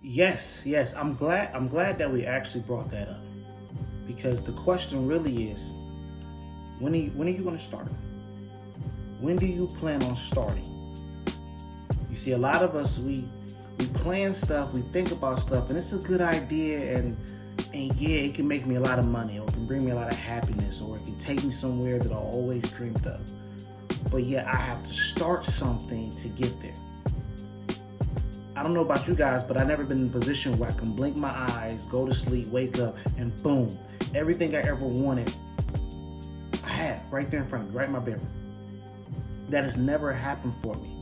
Yes. I'm glad that we actually brought that up because the question really is, when are you going to start? When do you plan on starting? You see, a lot of us we plan stuff, we think about stuff, and it's a good idea, and yeah, it can make me a lot of money, or it can bring me a lot of happiness, or it can take me somewhere that I always dreamed of. But yeah, I have to start something to get there. I don't know about you guys, but I've never been in a position where I can blink my eyes, go to sleep, wake up, and boom, everything I ever wanted, I had right there in front of me, right in my bedroom. That has never happened for me.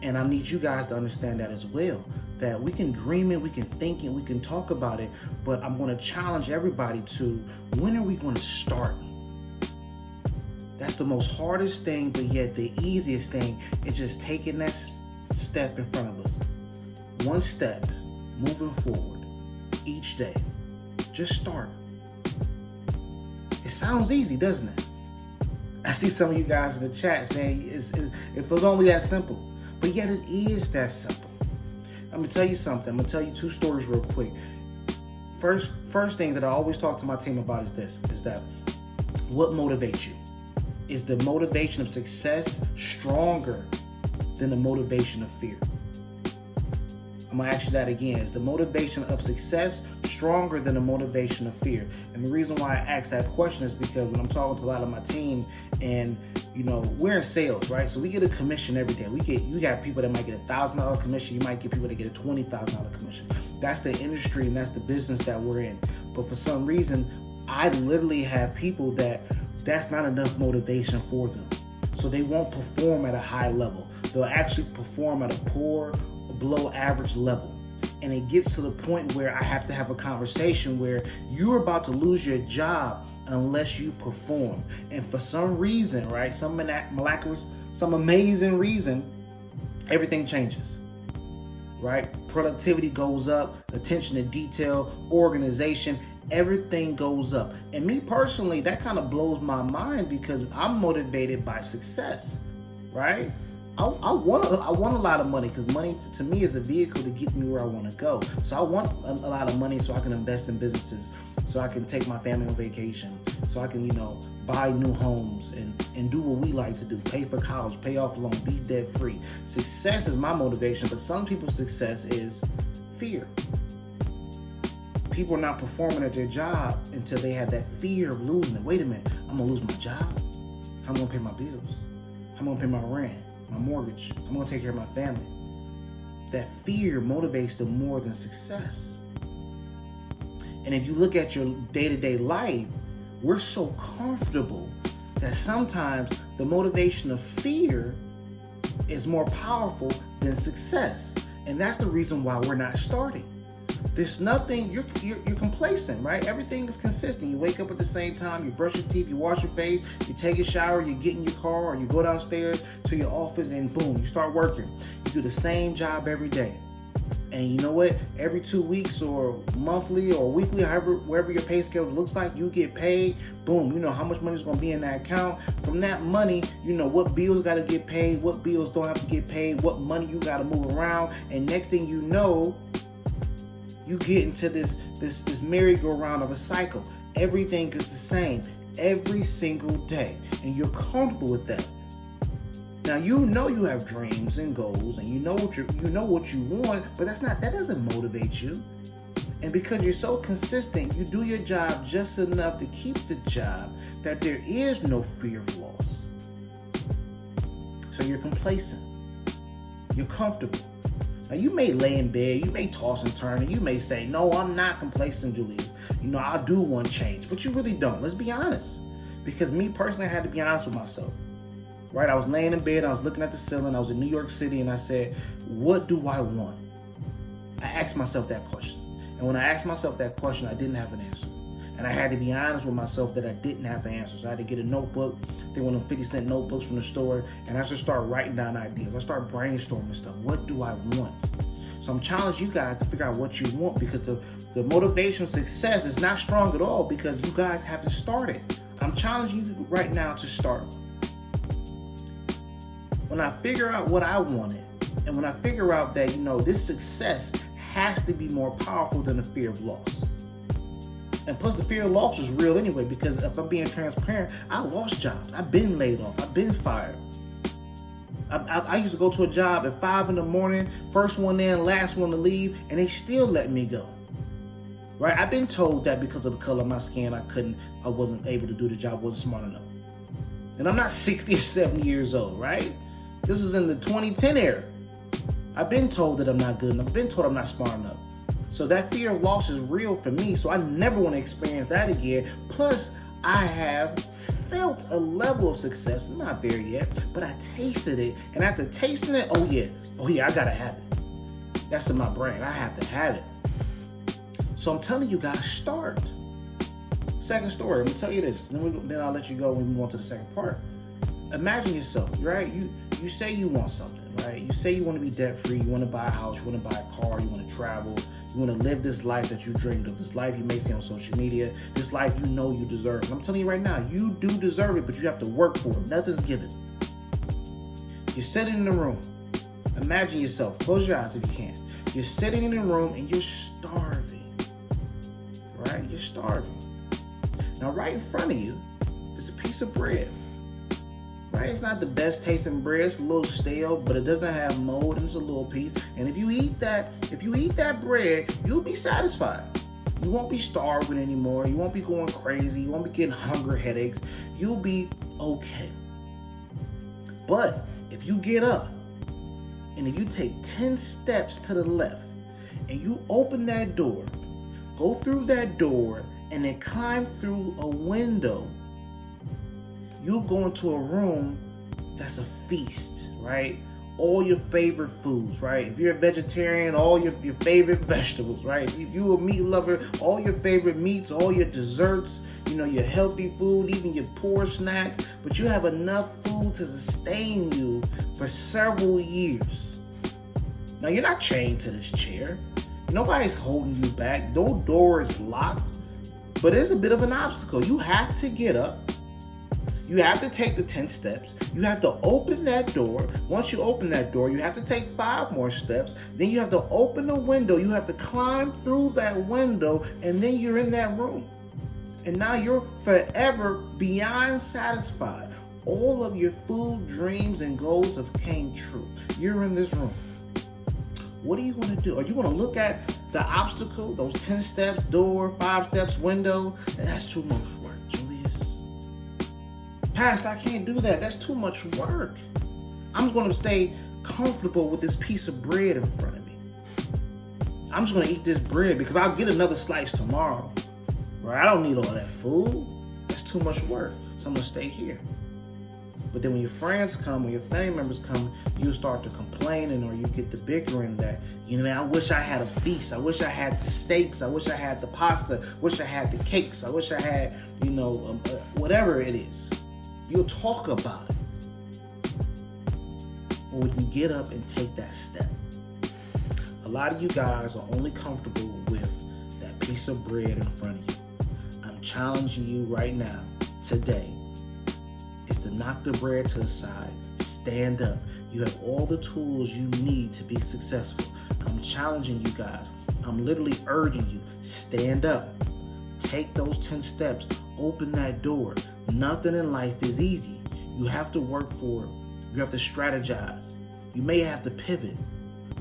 And I need you guys to understand that as well. That we can dream it, we can think it, we can talk about it, but I'm going to challenge everybody to, when are we going to start? That's the most hardest thing, but yet the easiest thing is just taking that step in front of us. One step, moving forward each day. Just start. It sounds easy, doesn't it? I see some of you guys in the chat saying it was only that simple, but yet it is that simple. I'm gonna tell you something. I'm gonna tell you two stories real quick. First thing that I always talk to my team about is this: is that what motivates you? Is the motivation of success stronger than the motivation of fear? I'm gonna ask you that again. Is the motivation of success stronger than the motivation of fear? And the reason why I ask that question is because when I'm talking to a lot of my team, and we're in sales, right? So we get a commission every day. You got people that might get $1,000 commission. You might get people that get a $20,000 commission. That's the industry and that's the business that we're in. But for some reason, I literally have people that's not enough motivation for them. So they won't perform at a high level. They'll actually perform at a poor, below average level. And it gets to the point where I have to have a conversation where you're about to lose your job unless you perform. And for some reason, right, some miraculous, some amazing reason, everything changes, right? Productivity goes up, attention to detail, organization, everything goes up. And me personally, that kind of blows my mind because I'm motivated by success, right? I want a lot of money because money to me is a vehicle to get me where I want to go. So I want a lot of money so I can invest in businesses, so I can take my family on vacation, so I can, buy new homes and do what we like to do, pay for college, pay off loan, be debt free. Success is my motivation, but some people's success is fear. People are not performing at their job until they have that fear of losing it. Wait a minute, I'm gonna lose my job. How am I gonna pay my bills? How am I gonna pay my rent? My mortgage, I'm gonna take care of my family. That fear motivates them more than success. And if you look at your day-to-day life, we're so comfortable that sometimes the motivation of fear is more powerful than success. And that's the reason why we're not starting. There's nothing, you're complacent, right? Everything is consistent. You wake up at the same time, you brush your teeth, you wash your face, you take a shower, you get in your car, or you go downstairs to your office and boom, you start working. You do the same job every day. And you know what? Every 2 weeks or monthly or weekly, wherever your pay scale looks like, you get paid. Boom, you know how much money is going to be in that account. From that money, you know what bills got to get paid, what bills don't have to get paid, what money you got to move around. And next thing you know, you get into this merry-go-round of a cycle. Everything is the same every single day, and you're comfortable with that. Now you know you have dreams and goals, and you know what you want, but that doesn't motivate you. And because you're so consistent, you do your job just enough to keep the job that there is no fear of loss. So you're complacent. You're comfortable. Now, you may lay in bed, you may toss and turn, and you may say, no, I'm not complacent, Julius. I do want change, but you really don't. Let's be honest. Because me personally, I had to be honest with myself, right? I was laying in bed, I was looking at the ceiling, I was in New York City, and I said, what do I want? I asked myself that question. And when I asked myself that question, I didn't have an answer. And I had to be honest with myself that I didn't have an answer. So I had to get a notebook, then one of them 50-cent notebooks from the store, and I just start writing down ideas. I start brainstorming stuff. What do I want? So I'm challenging you guys to figure out what you want, because the motivation of success is not strong at all because you guys haven't started. I'm challenging you right now to start. When I figure out what I wanted, and when I figure out that, this success has to be more powerful than the fear of loss. And plus, the fear of loss is real anyway, because if I'm being transparent, I lost jobs. I've been laid off. I've been fired. I used to go to a job at 5 in the morning, first one in, last one to leave, and they still let me go. Right? I've been told that because of the color of my skin, I wasn't able to do the job, wasn't smart enough. And I'm not 60 or 70 years old, right? This is in the 2010 era. I've been told that I'm not good enough. I've been told I'm not smart enough. So that fear of loss is real for me. So I never want to experience that again. Plus, I have felt a level of success. I'm not there yet, but I tasted it. And after tasting it, oh yeah, I gotta have it. That's in my brain. I have to have it. So I'm telling you guys, start. Second story, I'm gonna tell you this. Then I'll let you go when we move on to the second part. Imagine yourself, right? You say you want something, right? You say you want to be debt-free, you want to buy a house, you want to buy a car, you want to travel, you want to live this life that you dreamed of, this life you may see on social media, this life you know you deserve. And I'm telling you right now, you do deserve it, but you have to work for it. Nothing's given. You're sitting in the room. Imagine yourself. Close your eyes if you can. You're sitting in the room and you're starving, right? You're starving. Now, right in front of you is a piece of bread. Right? It's not the best tasting bread. It's a little stale, but it doesn't have mold, and it's a little piece. And if you eat that bread, you'll be satisfied. You won't be starving anymore. You won't be going crazy. You won't be getting hunger headaches. You'll be okay. But if you get up and if you take 10 steps to the left and you open that door, go through that door, and then climb through a window, you'll go into a room that's a feast, right? All your favorite foods, right? If you're a vegetarian, all your favorite vegetables, right? If you're a meat lover, all your favorite meats, all your desserts, your healthy food, even your poor snacks, but you have enough food to sustain you for several years. Now, you're not chained to this chair. Nobody's holding you back. No door is locked, but it's a bit of an obstacle. You have to get up. You have to take the 10 steps. You have to open that door. Once you open that door, you have to take 5 more steps. Then you have to open the window. You have to climb through that window, and then you're in that room. And now you're forever beyond satisfied. All of your food, dreams, and goals have came true. You're in this room. What are you going to do? Are you going to look at the obstacle, those 10 steps, door, 5 steps, window, and that's too much work, Julius? Pastor, I can't do that. That's too much work. I'm going to stay comfortable with this piece of bread in front of me. I'm just going to eat this bread because I'll get another slice tomorrow. Right? I don't need all that food. That's too much work. So I'm going to stay here. But then when your friends come, when your family members come, you start to complaining, or you get the bickering that, I wish I had a feast. I wish I had the steaks. I wish I had the pasta. I wish I had the cakes. I wish I had, whatever it is. You'll talk about it. Or we can get up and take that step. A lot of you guys are only comfortable with that piece of bread in front of you. I'm challenging you right now, today, is to knock the bread to the side, stand up. You have all the tools you need to be successful. I'm challenging you guys. I'm literally urging you, stand up. Take those 10 steps. Open that door. Nothing in life is easy. You have to work for it. You have to strategize. You may have to pivot.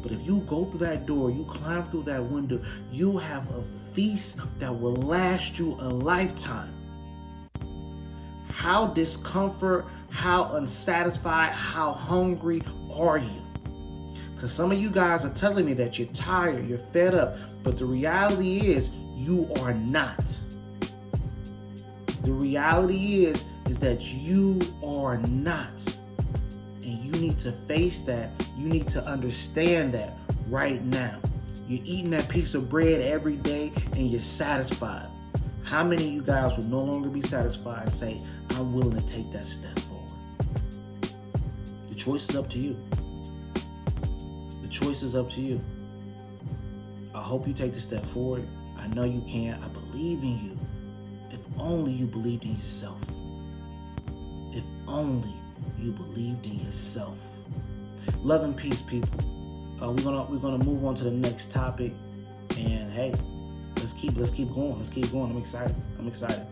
But if you go through that door, you climb through that window, you have a feast that will last you a lifetime. How discomfort, how unsatisfied, how hungry are you? Because some of you guys are telling me that you're tired, you're fed up, but the reality is you are not. The reality is that you are not. And you need to face that. You need to understand that right now. You're eating that piece of bread every day and you're satisfied. How many of you guys will no longer be satisfied and say, I'm willing to take that step forward? The choice is up to you. The choice is up to you. I hope you take the step forward. I know you can. I believe in you. If only you believed in yourself. If only you believed in yourself. Love and peace, people. We're gonna move on to the next topic, and hey, let's keep going. I'm excited.